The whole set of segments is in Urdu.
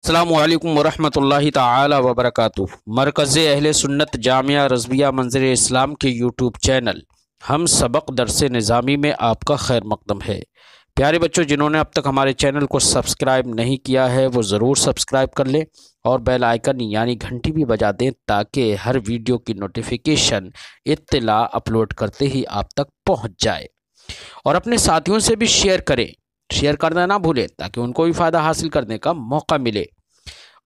السلام علیکم ورحمۃ تعالی وبرکاتہ۔ مرکز اہل سنت جامعہ رضویہ منظر اسلام کے یوٹیوب چینل ہم سبق درس نظامی میں آپ کا خیر مقدم ہے۔ پیارے بچوں، جنہوں نے اب تک ہمارے چینل کو سبسکرائب نہیں کیا ہے وہ ضرور سبسکرائب کر لیں اور بیل آئیکن یعنی گھنٹی بھی بجا دیں تاکہ ہر ویڈیو کی نوٹیفیکیشن اطلاع اپلوڈ کرتے ہی آپ تک پہنچ جائے، اور اپنے ساتھیوں سے بھی شیئر کریں، شیئر کرنا نہ بھولیں تاکہ ان کو بھی فائدہ حاصل کرنے کا موقع ملے،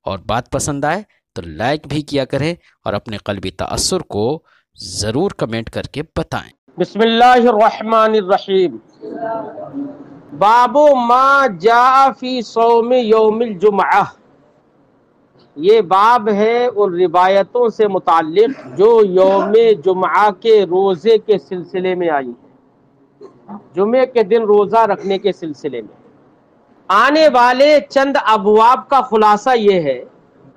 اور بات پسند آئے تو لائک بھی کیا کریں اور اپنے قلبی تأثر کو ضرور کمنٹ کر کے بتائیں۔ بسم اللہ الرحمن الرحیم۔ باب ما جاء فی صوم یوم الجمعہ، یہ باب ہے ان روایتوں سے متعلق جو یوم جمعہ کے روزے کے سلسلے میں آئی ہیں، جمعے کے دن روزہ رکھنے کے سلسلے میں آنے والے چند ابواب کا خلاصہ یہ ہے،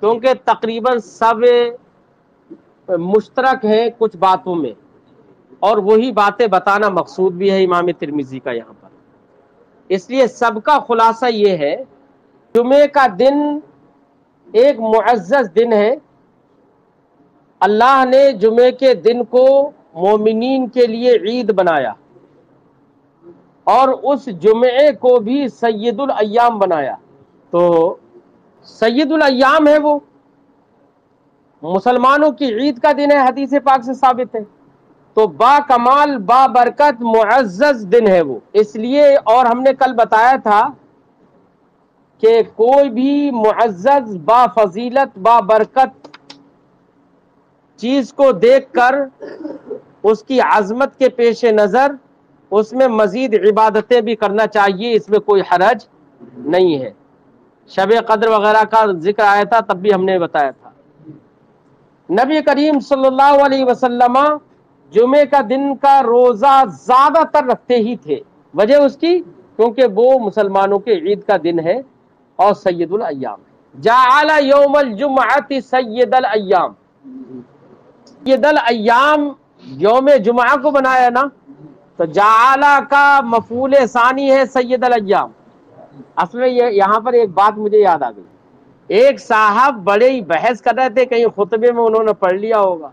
کیونکہ تقریباً سب مشترک ہیں کچھ باتوں میں، اور وہی باتیں بتانا مقصود بھی ہے امام ترمذی کا یہاں پر، اس لیے سب کا خلاصہ یہ ہے۔ جمعے کا دن ایک معزز دن ہے، اللہ نے جمعے کے دن کو مومنین کے لیے عید بنایا، اور اس جمعے کو بھی سید الایام بنایا۔ تو سید الایام ہے، وہ مسلمانوں کی عید کا دن ہے، حدیث پاک سے ثابت ہے، تو با کمال با برکت معزز دن ہے وہ، اس لیے۔ اور ہم نے کل بتایا تھا کہ کوئی بھی معزز با فضیلت با برکت چیز کو دیکھ کر اس کی عظمت کے پیش نظر اس میں مزید عبادتیں بھی کرنا چاہیے، اس میں کوئی حرج نہیں ہے۔ شب قدر وغیرہ کا ذکر آیا تھا، تب بھی ہم نے بتایا تھا۔ نبی کریم صلی اللہ علیہ وسلم جمعے کا دن کا روزہ زیادہ تر رکھتے ہی تھے، وجہ اس کی کیونکہ وہ مسلمانوں کے عید کا دن ہے اور سید الایام ہے۔ جعل یوم الجمعۃ سید الایام، سید الایام یوم جمعہ کو بنایا نا، تو جعلہ کا مفعول ثانی ہے سید الایام۔ اصل میں یہاں پر ایک بات مجھے یاد آ گئی، ایک صاحب بڑے ہی بحث کر رہے تھے، کہیں خطبے میں انہوں نے پڑھ لیا ہوگا،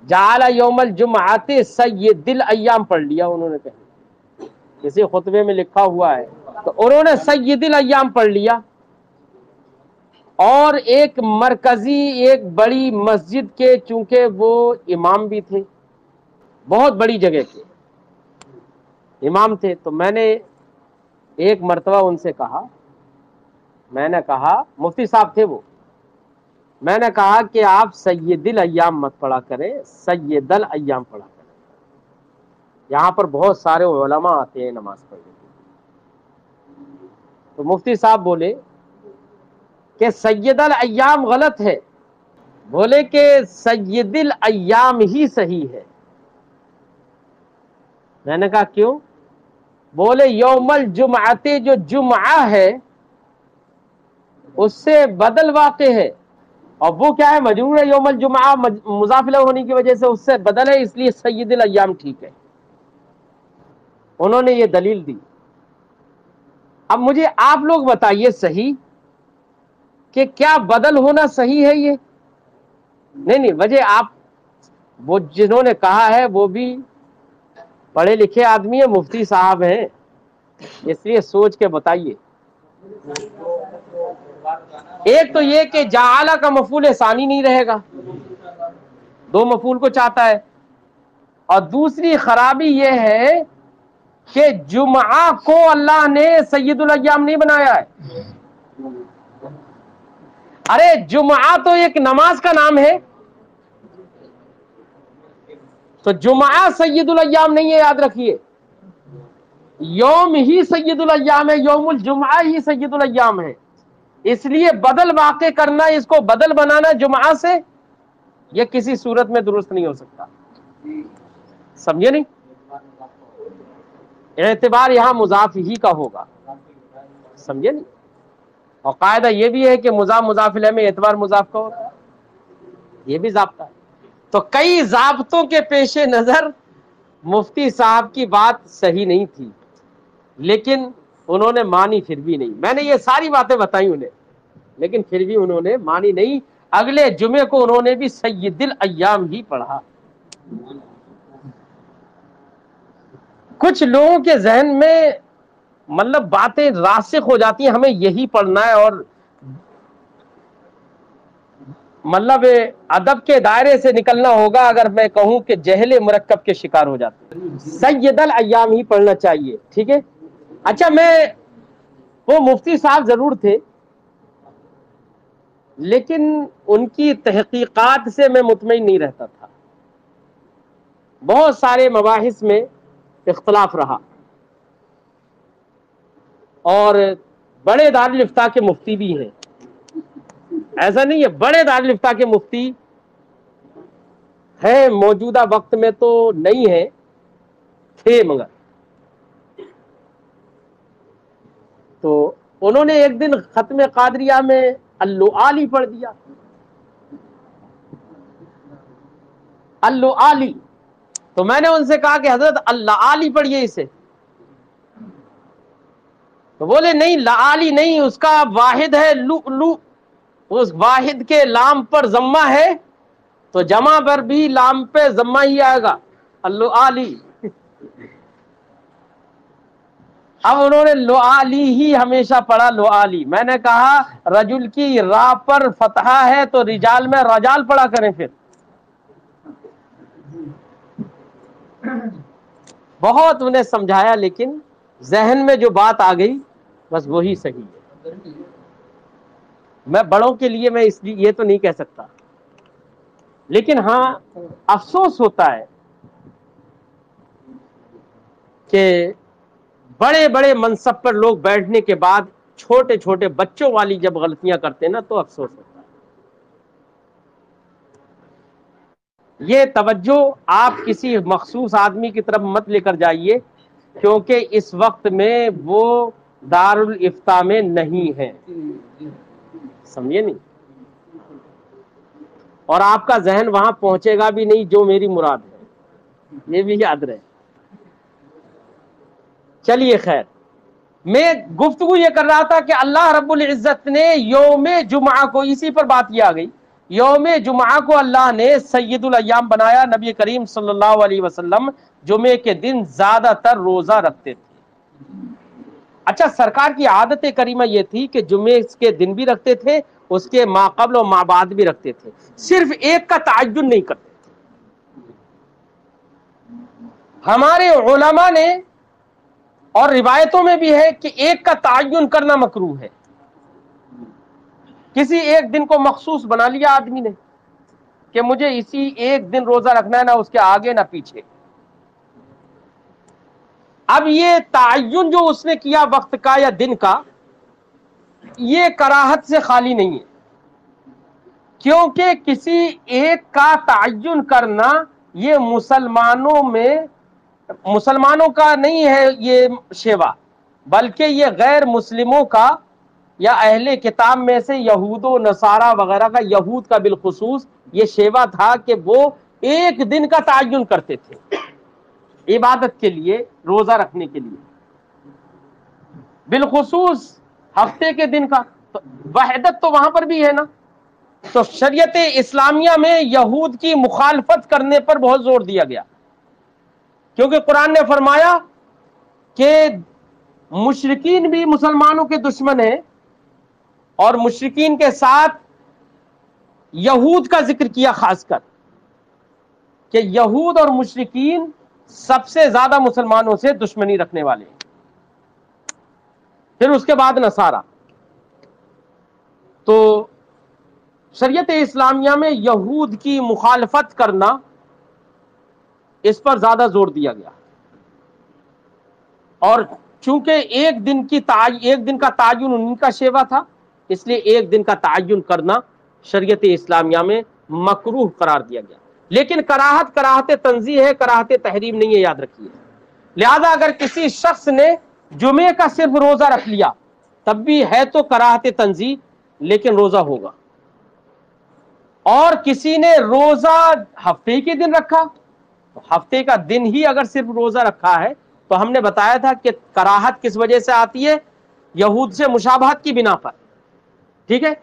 جعل یوم الجمعۃ سید الایام پڑھ لیا انہوں نے، کہیں کسی خطبے میں لکھا ہوا ہے تو انہوں نے سید الایام پڑھ لیا، اور ایک مرکزی ایک بڑی مسجد کے چونکہ وہ امام بھی تھے، بہت بڑی جگہ کے امام تھے، تو میں نے ایک مرتبہ ان سے کہا، میں نے کہا مفتی صاحب تھے وہ، میں نے کہا کہ آپ سید الایام مت پڑھا کریں، سید الایام پڑھا کریں، یہاں پر بہت سارے علماء آتے ہیں نماز پڑھنے کے۔ تو مفتی صاحب بولے کہ سید الایام غلط ہے، بولے کہ سید الایام ہی صحیح ہے۔ میں نے کہا کیوں؟ بولے یوم الجمعہ جو جمعہ ہے اس سے بدل واقع ہے، اور وہ کیا ہے؟ مجرور ہے، یوم الجمعہ مضاف الیہ ہونے کی وجہ سے اس سے بدل ہے، اس لیے سید الایام ٹھیک ہے۔ انہوں نے یہ دلیل دی۔ اب مجھے آپ لوگ بتائیے صحیح کہ کیا بدل ہونا صحیح ہے یہ؟ نہیں، وجہ آپ وہ جنہوں نے کہا ہے وہ بھی پڑھے لکھے آدمی ہیں، مفتی صاحب ہیں، اس لیے سوچ کے بتائیے۔ ایک تو یہ کہ جعلہ کا مفعول ثانی نہیں رہے گا، دو مفعول کو چاہتا ہے، اور دوسری خرابی یہ ہے کہ جمعہ کو اللہ نے سید الایام نہیں بنایا ہے۔ ارے جمعہ تو ایک نماز کا نام ہے، تو جمعہ سید الایام نہیں ہے، یاد رکھیے، یوم ہی سید الایام ہے، یوم الجمعہ ہی سید الایام ہے، اس لیے بدل واقع کرنا، اس کو بدل بنانا جمعہ سے، یہ کسی صورت میں درست نہیں ہو سکتا، سمجھے نہیں؟ اعتبار یہاں مضاف ہی کا ہوگا، سمجھے نہیں؟ اور قاعدہ یہ بھی ہے کہ مضاف مضاف الیہ میں اعتبار مضاف کا ہوتا ہے، یہ بھی ضابطہ ہے۔ تو کئی ضابطوں کے پیش نظر مفتی صاحب کی بات صحیح نہیں تھی، لیکن انہوں نے مانی پھر بھی نہیں۔ میں نے یہ ساری باتیں بتائی انہیں، لیکن پھر بھی انہوں نے مانی نہیں. اگلے جمعے کو انہوں نے بھی سید الایام ہی پڑھا. کچھ لوگوں کے ذہن میں مطلب باتیں راسخ ہو جاتی ہیں ہمیں یہی پڑھنا ہے, اور مطلب ادب کے دائرے سے نکلنا ہوگا اگر میں کہوں کہ جہل مرکب کے شکار ہو جاتے ہیں. سید الایام ہی پڑھنا چاہیے, ٹھیک ہے. اچھا, وہ مفتی صاحب ضرور تھے, لیکن ان کی تحقیقات سے میں مطمئن نہیں رہتا تھا. بہت سارے مباحث میں اختلاف رہا, اور بڑے دارالفتاء کے مفتی بھی ہیں, ایسا نہیں ہے, بڑے دارالفتاء کے مفتی ہیں, موجودہ وقت میں تو نہیں ہے, تھے مگر. تو انہوں نے ایک دن ختم قادریہ میں اللعالی پڑھ دیا. اللعالی, تو میں نے ان سے کہا کہ حضرت اللعالی پڑھیے اسے. تو بولے نہیں, لعالی نہیں, اس کا واحد ہے لؤلؤ, اس واحد کے لام پر ضمہ ہے تو جمع پر بھی لام پہ ضمہ ہی آئے گا, اللعالی. اب انہوں نے لعالی ہی ہمیشہ پڑھا, لعالی. میں نے کہا رجل کی را پر فتحہ ہے تو رجال میں رجال پڑھا کریں. پھر بہت انہیں سمجھایا, لیکن ذہن میں جو بات آ گئی بس وہی صحیح ہے. میں بڑوں کے لیے میں اس لیے یہ تو نہیں کہہ سکتا, لیکن ہاں افسوس ہوتا ہے کہ بڑے بڑے منصب پر لوگ بیٹھنے کے بعد چھوٹے چھوٹے بچوں والی جب غلطیاں کرتے ہیں نا تو افسوس ہوتا ہے. یہ توجہ آپ کسی مخصوص آدمی کی طرف مت لے کر جائیے, کیونکہ اس وقت میں وہ دارالافتاء میں نہیں ہے, سمجھے نہیں, اور آپ کا ذہن وہاں پہنچے گا بھی نہیں جو میری مراد ہے, یہ بھی یاد رہے. چلیے خیر, میں گفتگو یہ کر رہا تھا کہ اللہ رب العزت نے یوم جمعہ کو, اسی پر بات یہ آ گئی, یوم جمعہ کو اللہ نے سید الایام بنایا. نبی کریم صلی اللہ علیہ وسلم جمعے کے دن زیادہ تر روزہ رکھتے تھے. اچھا, سرکار کی عادت کریمہ یہ تھی کہ جمعے کے دن بھی رکھتے تھے, اس کے ما قبل و ما بعد بھی رکھتے تھے, صرف ایک کا تعین نہیں کرتے. ہمارے علماء نے, اور روایتوں میں بھی ہے کہ ایک کا تعین کرنا مکروہ ہے. کسی ایک دن کو مخصوص بنا لیا آدمی نے کہ مجھے اسی ایک دن روزہ رکھنا ہے, نہ اس کے آگے نہ پیچھے. اب یہ تعین جو اس نے کیا وقت کا یا دن کا, یہ کراہت سے خالی نہیں ہے, کیونکہ کسی ایک کا تعین کرنا یہ مسلمانوں کا نہیں ہے یہ شیوا, بلکہ یہ غیر مسلموں کا یا اہل کتاب میں سے یہود و نصارہ وغیرہ کا, یہود کا بالخصوص یہ شیوا تھا کہ وہ ایک دن کا تعین کرتے تھے عبادت کے لیے, روزہ رکھنے کے لیے, بالخصوص ہفتے کے دن کا. تو وحدت تو وہاں پر بھی ہے نا. تو شریعت اسلامیہ میں یہود کی مخالفت کرنے پر بہت زور دیا گیا, کیونکہ قرآن نے فرمایا کہ مشرکین بھی مسلمانوں کے دشمن ہیں, اور مشرکین کے ساتھ یہود کا ذکر کیا خاص کر, کہ یہود اور مشرکین سب سے زیادہ مسلمانوں سے دشمنی رکھنے والے ہیں. پھر اس کے بعد نصارہ. تو شریعت اسلامیہ میں یہود کی مخالفت کرنا, اس پر زیادہ زور دیا گیا, اور چونکہ ایک دن کا تعین ان کا شیوا تھا, اس لیے ایک دن کا تعین کرنا شریعت اسلامیہ میں مکروہ قرار دیا گیا. لیکن کراہت تنزیہ ہے, کراہت تحریم نہیں ہے, یاد رکھیے. لہذا اگر کسی شخص نے جمعے کا صرف روزہ رکھ لیا تب بھی ہے تو کراہت تنزیہ, لیکن روزہ ہوگا. اور کسی نے روزہ ہفتے کے دن رکھا, ہفتے کا دن ہی اگر صرف روزہ رکھا ہے تو ہم نے بتایا تھا کہ کراہت کس وجہ سے آتی ہے, یہود سے مشابہت کی بنا پر. ٹھیک ہے،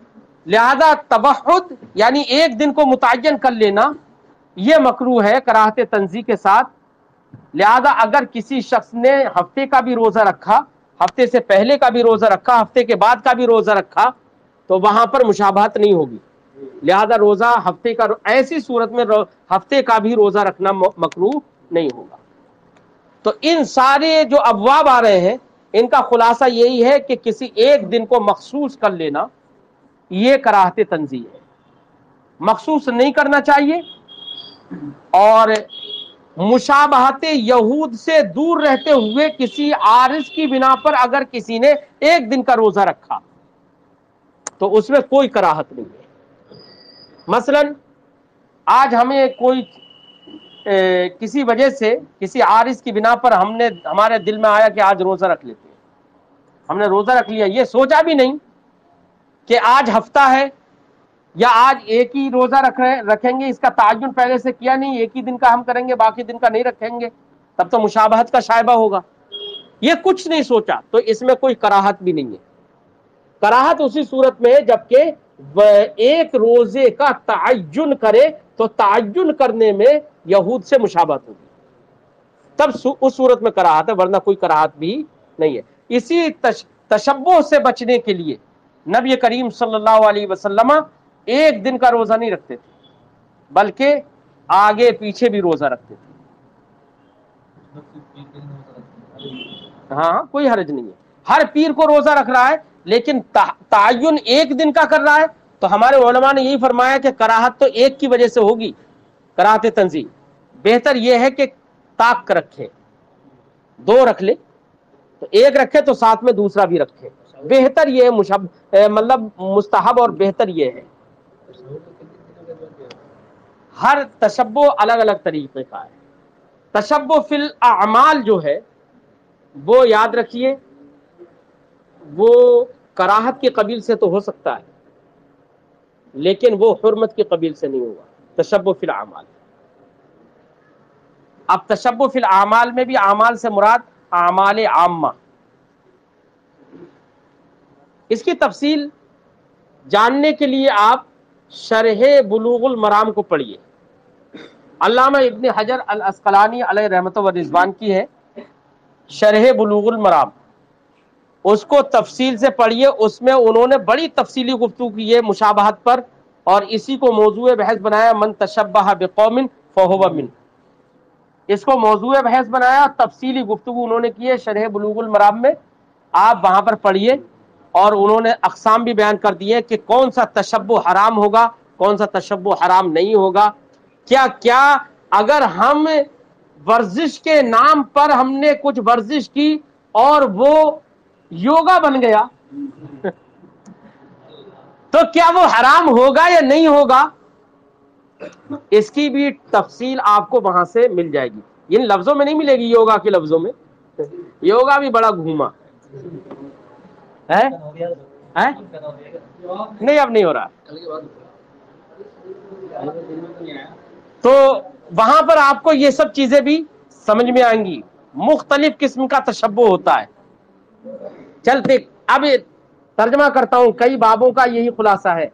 لہذا تبحد یعنی ایک دن کو متعین کر لینا یہ مکروہ ہے کراہت تنزیہ کے ساتھ۔ لہذا اگر کسی شخص نے ہفتے کا بھی روزہ رکھا، ہفتے سے پہلے کا بھی روزہ رکھا، ہفتے کے بعد کا بھی روزہ رکھا، تو وہاں پر مشابہت نہیں ہوگی۔ لہذا روزہ ہفتے کا، ایسی صورت میں ہفتے کا بھی روزہ رکھنا مکروہ نہیں ہوگا۔ تو ان سارے جو ابواب آ رہے ہیں ان کا خلاصہ یہی ہے کہ کسی ایک دن کو مخصوص کر لینا یہ کراہت تنزیہ ہے، مخصوص نہیں کرنا چاہیے۔ اور مشابہت یہود سے دور رہتے ہوئے کسی عارض کی بنا پر اگر کسی نے ایک دن کا روزہ رکھا تو اس میں کوئی کراہت نہیں ہے۔ مثلا آج ہمیں کوئی کسی وجہ سے کسی عارض کی بنا پر ہمارے دل میں آیا کہ آج روزہ رکھ لیتے ہیں، ہم نے روزہ رکھ لیا، یہ سوچا بھی نہیں کہ آج ہفتہ ہے یا آج ایک ہی روزہ رکھیں گے، اس کا تعین پہلے سے کیا نہیں، ایک ہی دن کا ہم کریں گے باقی دن کا نہیں رکھیں گے، تب تو مشابہت کا شائبہ ہوگا۔ یہ کچھ نہیں سوچا تو اس میں کوئی کراہت بھی نہیں ہے۔ کراہت اسی صورت میں ہے جبکہ ایک روزے کا تعین کرے تو تعین کرنے میں یہود سے مشابہت ہوگی، تب اس صورت میں کراہت ہے، ورنہ کوئی کراہت بھی نہیں ہے۔ اسی تشبہ سے بچنے کے لیے نبی کریم صلی اللہ علیہ وسلم ایک دن کا روزہ نہیں رکھتے تھے بلکہ آگے پیچھے بھی روزہ رکھتے تھے۔ ہاں کوئی حرج نہیں ہے، ہر پیر کو روزہ رکھ رہا ہے لیکن تعین ایک دن کا کر رہا ہے تو ہمارے علماء نے یہی فرمایا کہ کراہت تو ایک کی وجہ سے ہوگی، کراہت تنزیہ۔ بہتر یہ ہے کہ طاق رکھے، دو رکھ لے تو ایک رکھے تو ساتھ میں دوسرا بھی رکھے، بہتر یہ ہے، مطلب مستحب اور بہتر یہ ہے۔ ہر تشبہ الگ الگ طریقے کا ہے۔ تشبہ فی الاعمال جو ہے وہ یاد رکھیے وہ کراہت کے قبیل سے تو ہو سکتا ہے لیکن وہ حرمت کے قبیل سے نہیں ہوگا۔ تشبہ فی الاعمال، اب تشبہ فی الاعمال میں بھی اعمال سے مراد اعمال عامہ، اس کی تفصیل جاننے کے لیے آپ شرح بلوغ المرام کو پڑھیے، علامہ ابن حجر العسقلانی علیہ رحمۃ و رضوان کی ہے شرح بلوغ المرام، اس کو تفصیل سے پڑھیے، اس میں انہوں نے بڑی تفصیلی گفتگو کی ہے مشابہت پر، اور اسی کو موضوع بحث بنایا من تشبہ بقوم فہو من، اس کو موضوع بحث بنایا، تفصیلی گفتگو انہوں نے کی ہے شرح بلوغ المرام میں، آپ وہاں پر پڑھیے، اور انہوں نے اقسام بھی بیان کر دیے کہ کون سا تشبہ حرام ہوگا کون سا تشبہ حرام نہیں ہوگا، کیا کیا اگر ہم ورزش کے نام پر ہم نے کچھ ورزش کی اور وہ یوگا بن گیا تو کیا وہ حرام ہوگا یا نہیں ہوگا، اس کی بھی تفصیل آپ کو وہاں سے مل جائے گی، ان لفظوں میں نہیں ملے گی، یوگا کے لفظوں میں، یوگا بھی بڑا گھوما ہے، نہیں اب نہیں ہو رہا، تو وہاں پر آپ کو یہ سب چیزیں بھی سمجھ میں آئیں گی، مختلف قسم کا تشبہ ہوتا ہے۔ چلتے اب ترجمہ کرتا ہوں، کئی بابوں کا یہی خلاصہ ہے۔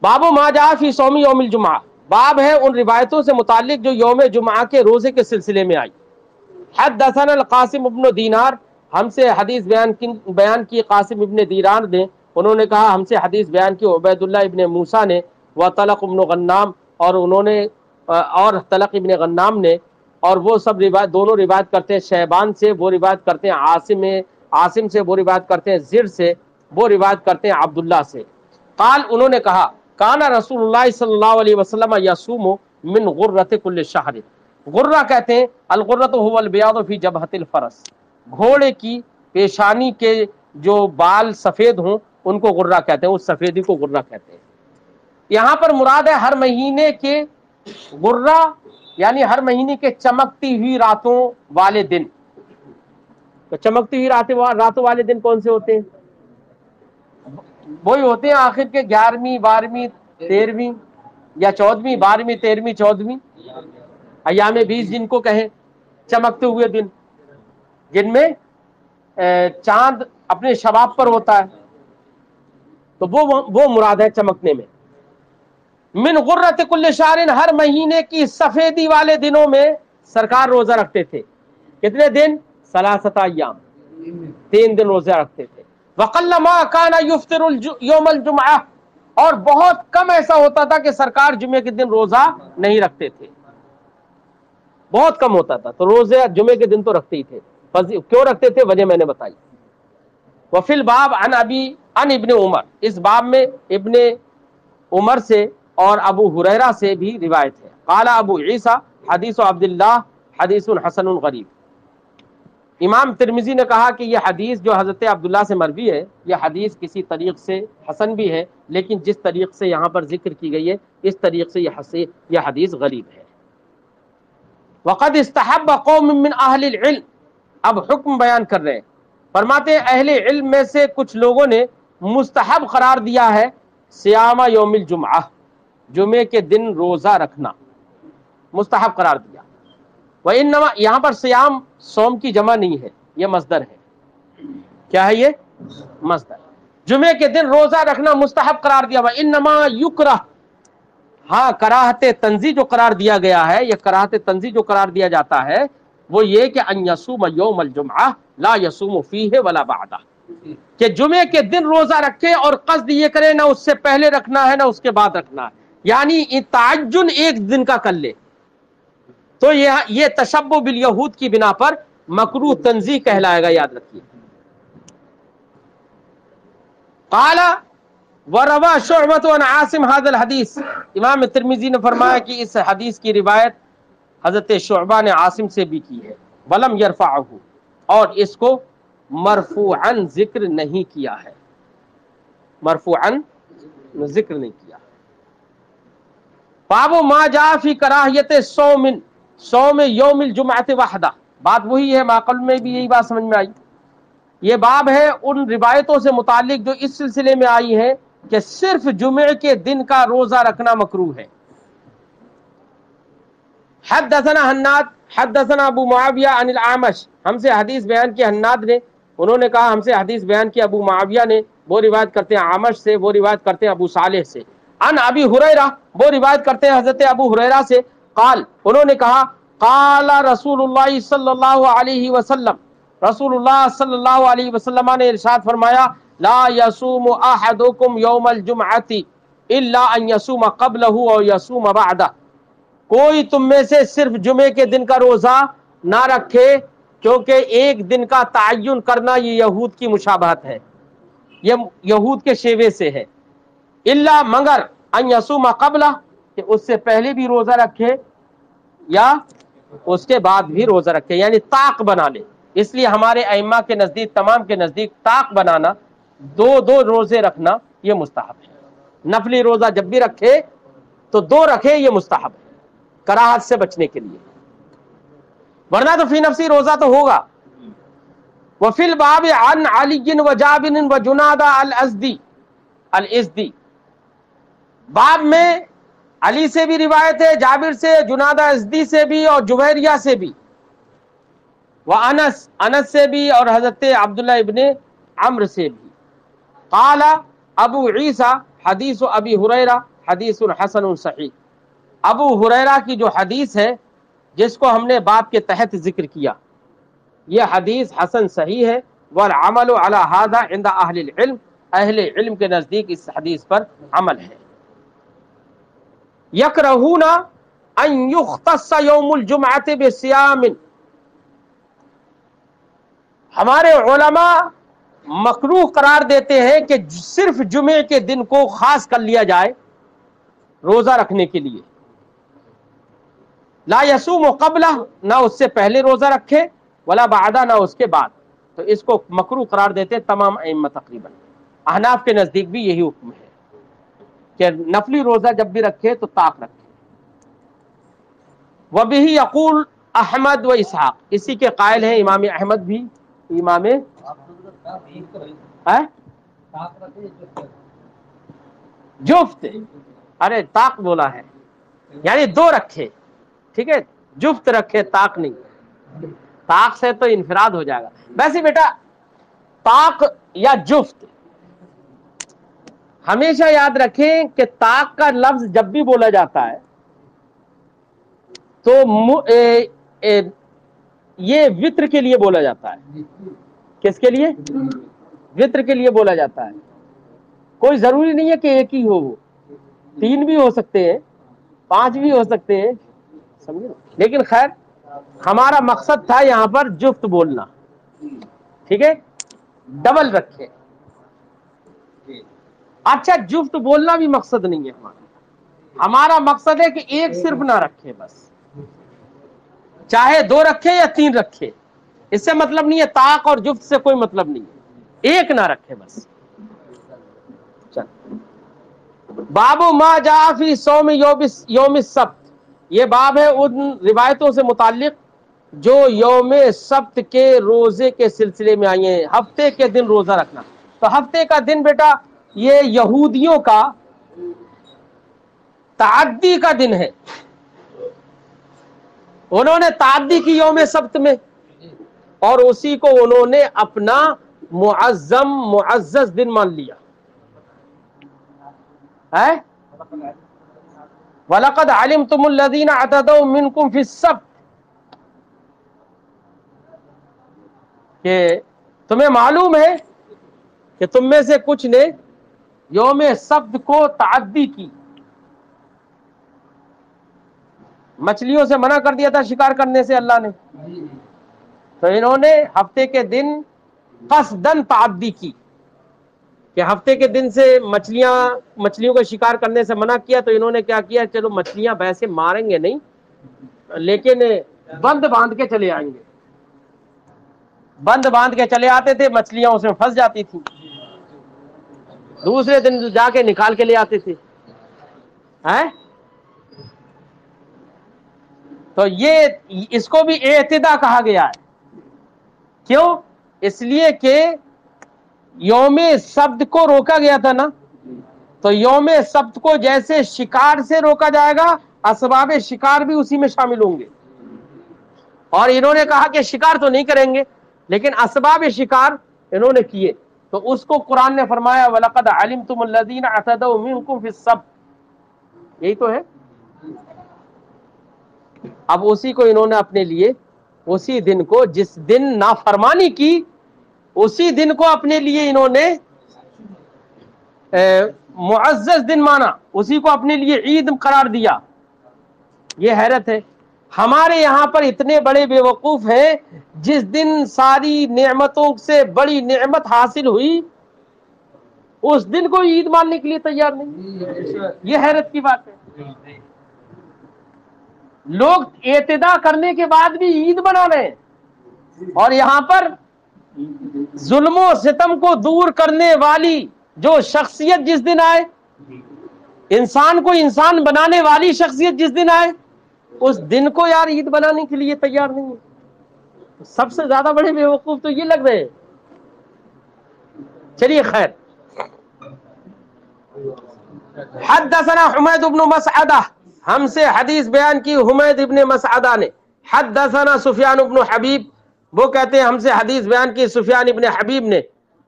باب ما جاء فی صوم یوم الجمعہ، باب ہے ان روایتوں سے متعلق جو یوم جمعہ کے روزے کے سلسلے میں آئی۔ حدثنا القاسم ابن دینار، ہم سے حدیث بیان کی قاسم ابن دینار نے، انہوں نے کہا ہم سے حدیث بیان کی عبید اللہ ابن موسیٰ نے، و طلق ابن غنام، اور انہوں نے اور طلق ابن غنام نے، اور وہ سب روایت دونوں روایت کرتے ہیں شیبان سے، وہ روایت کرتے ہیں عاصم سے، وہ روایت کرتے ہیں زر سے، وہ روایت کرتے ہیں عبداللہ سے۔ قال انہوں نے کہا کانا رسول اللہ صلی اللہ علیہ وسلم یصوم من غرۃ کل شہر، غرہ کہتے ہیں الغرۃ هو البیاض فی جبہۃ الفرس، گھوڑے کی پیشانی کے جو بال سفید ہوں ان کو غرہ کہتے ہیں، اس سفیدی کو غرہ کہتے ہیں۔ یہاں پر مراد ہے ہر مہینے کے غرہ، یعنی ہر مہینے کے چمکتی ہوئی راتوں والے دن۔ تو چمکتی ہوئی راتوں والے دن کون سے ہوتے ہیں؟ وہی ہوتے ہیں آخر کے 11ویں 12ویں 13ویں یا 14ویں 12ویں 13ویں 14ویں ایام 20 جن کو کہیں، چمکتے ہوئے دن جن میں چاند اپنے شباب پر ہوتا ہے، تو وہ مراد ہے چمکنے میں. من غرۃ کل شہر، ہر مہینے کی سفیدی والے دنوں میں سرکار روزہ رکھتے تھے. کتنے دن؟ ثلاثۃ ایام، 3 دن روزہ رکھتے تھے. وقل ما کان یفطر یوم الجمعہ، اور بہت کم ایسا ہوتا تھا کہ سرکار جمعے کے دن روزہ نہیں رکھتے تھے، بہت کم ہوتا تھا. تو روزے جمعے کے دن تو رکھتے ہی تھے. کیوں رکھتے تھے؟ وجہ میں نے بتائی. وفی الباب عن ابن عمر، اس باب میں ابن عمر سے اور ابو ہریرہ سے بھی روایت ہے. قال ابو عیسیٰ حدیث عبداللہ حدیث حسن غریب. امام ترمذی نے کہا کہ یہ حدیث جو حضرت عبداللہ سے مروی ہے، یہ حدیث کسی طریق سے حسن بھی ہے، لیکن جس طریق سے یہاں پر ذکر کی گئی ہے اس طریق سے یہ حدیث غریب ہے. وقد استحب قوم من اہل العلم، اب حکم بیان کر رہے ہیں. فرماتے ہیں اہل علم میں سے کچھ لوگوں نے مستحب قرار دیا ہے صیام یوم الجمعہ، جمعے کے دن روزہ رکھنا مستحب قرار دیا. وانما، یہاں پر صیام صوم کی جمع نہیں ہے، یہ مصدر ہے. کیا ہے یہ؟ مصدر. جمعے کے دن روزہ رکھنا مستحب قرار دیا. وانما یکرہ، ہاں کراہت تنزیہ جو قرار دیا گیا ہے، یہ کراہت تنزیہ جو قرار دیا جاتا ہے وہ یہ کہ ان یصوم یوم الجمعہ لا یصوم فیہ ولا بعدہ، کہ جمعے کے دن روزہ رکھے اور قصد یہ کرے نہ اس سے پہلے رکھنا ہے نہ اس کے بعد رکھنا ہے، یعنی تعجن ایک دن کا کر لے. تو یہ تشبہ بالیہود کی بنا پر مکروہ تنزیہ کہلائے گا، یاد رکھیے. قال وروى شعبۃ عن عاصم هذا الحدیث، امام ترمذی نے فرمایا کہ اس حدیث کی روایت حضرت شعبہ نے عاصم سے بھی کی ہے. ولم یرفعہ، اور اس کو مرفوعا ذکر نہیں کیا ہے، مرفوعا ذکر نہیں کیا. باب ما جاء فی کراہیت صوم یوم الجمعۃ وحدہ، بات وہی ہے، ماقبل میں بھی یہی بات سمجھ میں آئی. یہ باب ہے ان روایتوں سے متعلق جو اس سلسلے میں آئی ہیں کہ صرف جمعے کے دن کا روزہ رکھنا مکروہ ہے. حدثنا حناد حدثنا ابو معاویہ عن الاعمش، ہم سے حدیث بیان کی حناد نے، انہوں نے کہا ہم سے حدیث بیان کی ابو معاویہ نے، وہ روایت کرتے ہیں عامش سے، وہ روایت کرتے ہیں ابو صالح سے. عن ابی ہریرہ، وہ روایت کرتے ہیں حضرت ابو ہریرہ سے. قال، انہوں نے کہا قال رسول اللہ صلی اللہ علیہ وسلم، رسول اللہ صلی اللہ علیہ وسلم نے ارشاد فرمایا لا یصوم احدکم یوم الجمعۃ الا ان یصوم قبلہ او یصوم بعدہ، کوئی تم میں سے صرف جمعے کے دن کا روزہ نہ رکھے، کیونکہ ایک دن کا تعین کرنا یہ یہود کی مشابہت ہے، یہ یہود کے شیوے سے ہے. الا، مگر، ان یصوم قبلہ، کہ اس سے پہلے بھی روزہ رکھے یا اس کے بعد بھی روزہ رکھے، یعنی طاق بنا لے. اس لیے ہمارے ائمہ کے نزدیک، تمام کے نزدیک، طاق بنانا، دو روزے رکھنا یہ مستحب ہے. نفلی روزہ جب بھی رکھے تو 2 رکھے، یہ مستحب ہے کراہت سے بچنے کے لیے، ورنہ تو فی نفسی روزہ تو ہوگا. وفی الباب عن علی وجابر وجنادہ الازدی، باب میں علی سے بھی روایت ہے، جابر سے، جنادہ ازدی سے بھی اور جویریہ سے بھی، انس سے بھی اور حضرت عبداللہ ابن عمرو سے بھی. قال ابو عیسیٰ حدیث ابی ہریرہ حدیث حسن صحیح، ابو ہریرہ کی جو حدیث ہے جس کو ہم نے باب کے تحت ذکر کیا، یہ حدیث حسن صحیح ہے. والعمل علی ھذا عند اہل العلم، اہل علم کے نزدیک اس حدیث پر عمل ہے. یکرہون ان یختص یوم الجمعۃ بصیام، ہمارے علماء مکروہ قرار دیتے ہیں کہ صرف جمعے کے دن کو خاص کر لیا جائے روزہ رکھنے کے لیے. لا یصوم قبلہ، نہ اس سے پہلے روزہ رکھے، ولا بعدہ، نہ اس کے بعد. تو اس کو مکروہ قرار دیتے تمام ائمہ تقریباً. احناف کے نزدیک بھی یہی حکم ہے کہ نفلی روزہ جب بھی رکھے تو طاق رکھے. وبہ یقول احمد و اسحاق، اسی کے قائل ہیں امام احمد بھی، امام جفت، ارے طاق بولا ہے یعنی 2 رکھے، ٹھیک ہے، جفت رکھے، طاق نہیں. طاق سے تو انفراد ہو جائے گا. ویسے بیٹا طاق یا جفت ہمیشہ یاد رکھیں کہ طاق کا لفظ جب بھی بولا جاتا ہے تو یہ وطر کے لیے بولا جاتا ہے. کس کے لیے؟ وطر کے لیے بولا جاتا ہے. کوئی ضروری نہیں ہے کہ ایک ہی ہو، وہ 3 بھی ہو سکتے ہیں، 5 بھی ہو سکتے ہیں، سمجھے؟ لیکن خیر ہمارا مقصد تھا یہاں پر جفت بولنا. ٹھیک ہے، ڈبل رکھے. اچھا جفت بولنا بھی مقصد نہیں ہے ہمارا مقصد ہے کہ ایک صرف نہ رکھے، بس چاہے 2 رکھے یا 3 رکھے، اس سے مطلب نہیں ہے. طاق اور جفت سے کوئی مطلب نہیں ہے، ایک نہ رکھے بس. باب ما جاء فی صوم یوم السبت، یہ باب ہے ان روایتوں سے متعلق جو یوم سبت کے روزے کے سلسلے میں آئی ہیں. ہفتے کے دن روزہ رکھنا. تو ہفتے کا دن بیٹا یہ یہودیوں کا تعدی کا دن ہے. انہوں نے تعدی کی یوم سبت میں، اور اسی کو انہوں نے اپنا معظم معزز دن مان لیا ہے. وَلَقَدْ عَلِمْتُمُ الَّذِينَ اعْتَدَوْا مِنْكُمْ فِي السَّبْتِ، کہ تمہیں معلوم ہے کہ تم میں سے کچھ نے یوم سبت کو تعدی کی. مچھلیوں سے منع کر دیا تھا شکار کرنے سے اللہ نے، تو انہوں نے ہفتے کے دن قصدن تعدی کی کہ ہفتے کے دن سے مچھلیوں کو شکار کرنے سے منع کیا. تو انہوں نے کیا کیا، چلو مچھلیاں ویسے ماریں گے نہیں لیکن بند باندھ کے چلے آئیں گے. بند باندھ کے چلے آتے تھے، مچھلیاں اس میں پھنس جاتی تھی، دوسرے دن جا کے نکال کے لے آتے تھے. تو یہ اس کو بھی اعتدا کہا گیا ہے. کیوں؟ اس لیے کہ یوم سبت کو روکا گیا تھا نا، تو یوم سبت کو جیسے شکار سے روکا جائے گا، اسباب شکار بھی اسی میں شامل ہوں گے. اور انہوں نے کہا کہ شکار تو نہیں کریں گے لیکن اسباب شکار انہوں نے کیے. تو اس کو قرآن نے فرمایا وَلَقَدْ عَلِمْتُمُ الَّذِينَ اعْتَدَوْا مِنْكُمْ فِي السَّبْتِ، یہی تو ہے. اب اسی کو انہوں نے اپنے لیے، اسی دن کو جس دن نافرمانی کی، اسی دن کو اپنے لیے انہوں نے معزز دن مانا، اسی کو اپنے لیے عید قرار دیا. یہ حیرت ہے. ہمارے یہاں پر اتنے بڑے بے وقوف ہیں، جس دن ساری نعمتوں سے بڑی نعمت حاصل ہوئی اس دن کو عید ماننے کے لیے تیار نہیں. یہ حیرت کی بات ہے. لوگ اعتدا کرنے کے بعد بھی عید بنا رہے ہیں، اور یہاں پر ظلم و ستم کو دور کرنے والی جو شخصیت جس دن آئے، انسان کو انسان بنانے والی شخصیت جس دن آئے، اس دن کو یار عید بنانے کے لیے تیار نہیں ہے. سب سے زیادہ بڑے بے وقوف تو یہ لگ رہے ہیں. چلیے خیر. حدثنا حمید بن مسعدہ، ہم سے حدیث بیان کی حمید ابن مسعدہ نے. حدثنا سفیان ابن حبیب، وہ کہتے ہیں ہم سے حدیث بیان کی سفیان ابن حبیب نے.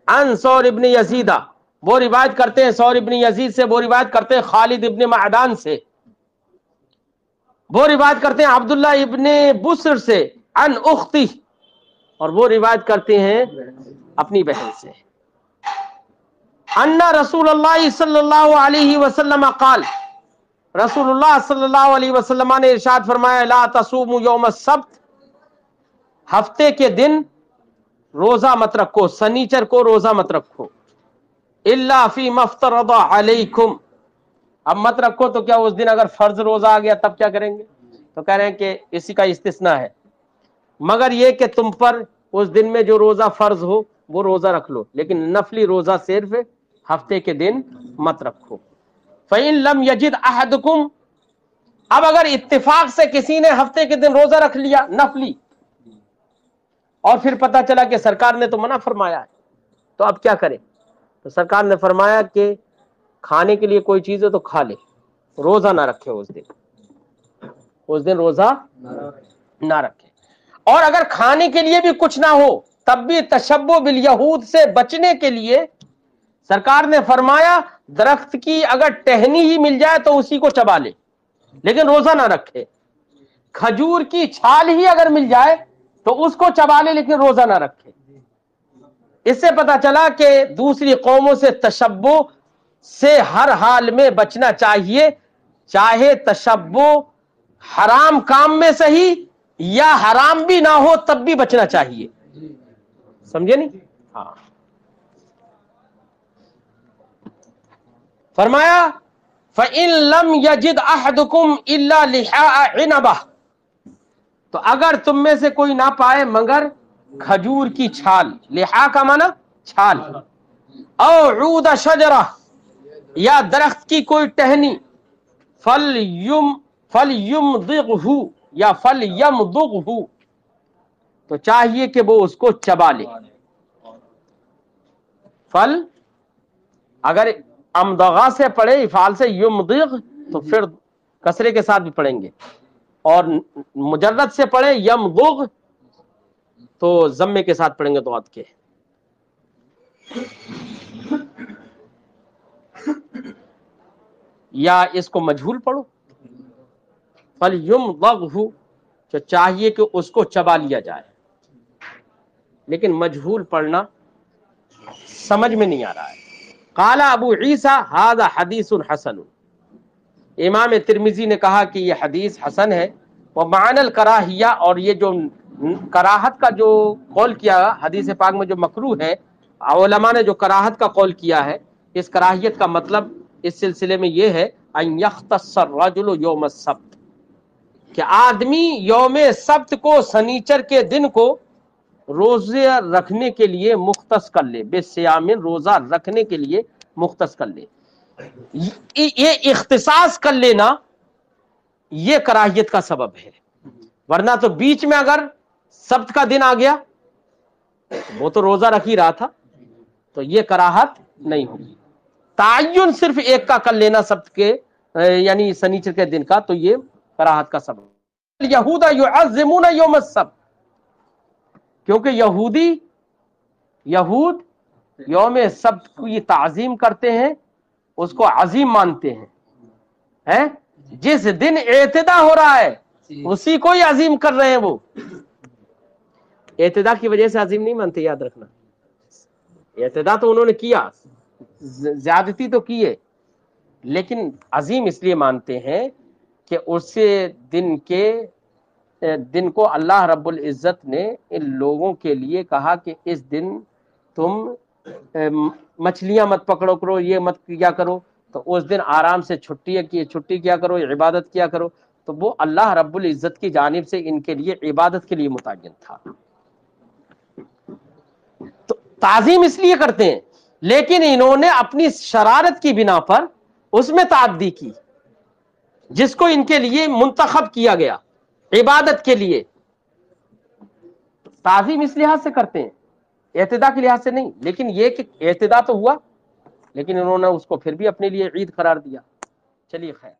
عن ثور ابن یزیدہ، وہ روایت کرتے ہیں ثور ابن یزید سے، وہ روایت کرتے ہیں خالد ابن معدان سے، وہ روایت کرتے ہیں عبداللہ ابن بسر سے، عن اختی، اور وہ روایت کرتے ہیں اپنی بہن سے. ان رسول اللہ صلی اللہ علیہ وسلم قال، رسول اللہ صلی اللہ علیہ وسلم نے ارشاد فرمایا لا تصوموا یوم السبت، ہفتے کے دن روزہ مت رکھو، سنیچر کو روزہ مت رکھو. الا فی ما افترض علیکم، اب مت رکھو تو کیا اس دن اگر فرض روزہ آ گیا تب کیا کریں گے؟ تو کہہ رہے ہیں کہ اسی کا استثناء ہے، مگر یہ کہ تم پر اس دن میں جو روزہ فرض ہو وہ روزہ رکھ لو، لیکن نفلی روزہ صرف ہفتے کے دن مت رکھو. فَإِن لَمْ يَجِدْ أَحَدُكُمْ، اب اگر اتفاق سے کسی نے ہفتے کے دن روزہ رکھ لیا نفلی، اور پھر پتہ چلا کہ سرکار نے تو منع فرمایا ہے، تو اب کیا کرے؟ تو سرکار نے فرمایا کہ کھانے کے لیے کوئی چیز ہے تو کھا لے، روزہ نہ رکھے اس دن روزہ نہ رکھے. اور اگر کھانے کے لیے بھی کچھ نہ ہو تب بھی تشبہ بالیہود سے بچنے کے لیے سرکار نے فرمایا درخت کی اگر ٹہنی ہی مل جائے تو اسی کو چبا لے لیکن روزہ نہ رکھے، کھجور کی چھال ہی اگر مل جائے تو اس کو چبا لے لیکن روزہ نہ رکھے۔ اس سے پتہ چلا کہ دوسری قوموں سے تشبہ سے ہر حال میں بچنا چاہیے، چاہے تشبہ حرام کام میں صحیح یا حرام بھی نہ ہو تب بھی بچنا چاہیے، سمجھے نہیں؟ ہاں، فرمایا فَإِن لَمْ يَجِدْ أَحَدُكُمْ إِلَّا لِحَاءَ عِنَبَةٍ، تو اگر تم میں سے کوئی نہ پائے مگر کھجور کی چھال، لحا کا معنی چھال، او عود شجرہ یا درخت کی کوئی ٹہنی، فَلْيُمْضِغْهُ یا فَلْيَمْضُغْهُ، تو چاہیے کہ وہ اس کو چبا لے۔ فل اگر امضغہ سے پڑھے افعال سے یمضغ تو پھر کسرے کے ساتھ بھی پڑھیں گے، اور مجرد سے پڑھے یمضغ تو ضمے کے ساتھ پڑھیں گے تو عد کے۔ یا اس کو مجہول پڑھو، فَلْيُمْضَغْهُ، تو چاہیے کہ اس کو چبا لیا جائے، لیکن مجہول پڑھنا سمجھ میں نہیں آ رہا ہے۔ قال ابو عیسیٰ ھذا حدیث حسن، امام ترمذی نے کہا کہ یہ حدیث حسن ہے۔ ومعنى الکراہیہ، اور یہ جو کراہت کا جو قول کیا حدیث پاک میں جو مکروہ ہے، علماء نے جو کراہت کا قول کیا ہے، اس کراہیت کا مطلب اس سلسلے میں یہ ہے ان یختص الرجل یوم السبت، کہ آدمی یوم سبت کو، سنیچر کے دن کو روزے رکھنے کے لیے مختص کر لے، بے سیام، روزہ رکھنے کے لیے مختص کر لے۔ یہ اختصاص کر لینا یہ کراہیت کا سبب ہے، ورنہ تو بیچ میں اگر سبت کا دن آ گیا وہ تو روزہ رکھ ہی رہا تھا تو یہ کراہت نہیں ہوگی۔ تعین صرف ایک کا کر لینا سبت کے یعنی سنیچر کے دن کا تو یہ کراہت کا سبب۔ یہود یعظمون یوم السبت، کیونکہ یہود یوم سبت کی تعظیم کرتے ہیں، اس کو عظیم مانتے ہیں، جس دن اعتداء ہو رہا ہے اسی کو ہی عظیم کر رہے ہیں۔ وہ اعتداء کی وجہ سے عظیم نہیں مانتے، یاد رکھنا، اعتداء تو انہوں نے کیا، زیادتی تو کی ہے، لیکن عظیم اس لیے مانتے ہیں کہ اس دن کو اللہ رب العزت نے ان لوگوں کے لیے کہا کہ اس دن تم مچھلیاں مت پکڑو کرو، یہ مت کیا کرو، تو اس دن آرام سے چھٹی کیا کرو، عبادت کیا کرو، تو وہ اللہ رب العزت کی جانب سے ان کے لیے عبادت کے لیے متعین تھا۔ تو تعظیم اس لیے کرتے ہیں، لیکن انہوں نے اپنی شرارت کی بنا پر اس میں تعدی کی، جس کو ان کے لیے منتخب کیا گیا عبادت کے لیے۔ تعظیم اس لحاظ سے کرتے ہیں، اعتداء کے لحاظ سے نہیں، لیکن یہ کہ اعتداء تو ہوا لیکن انہوں نے اس کو پھر بھی اپنے لیے عید قرار دیا۔ چلیے خیر۔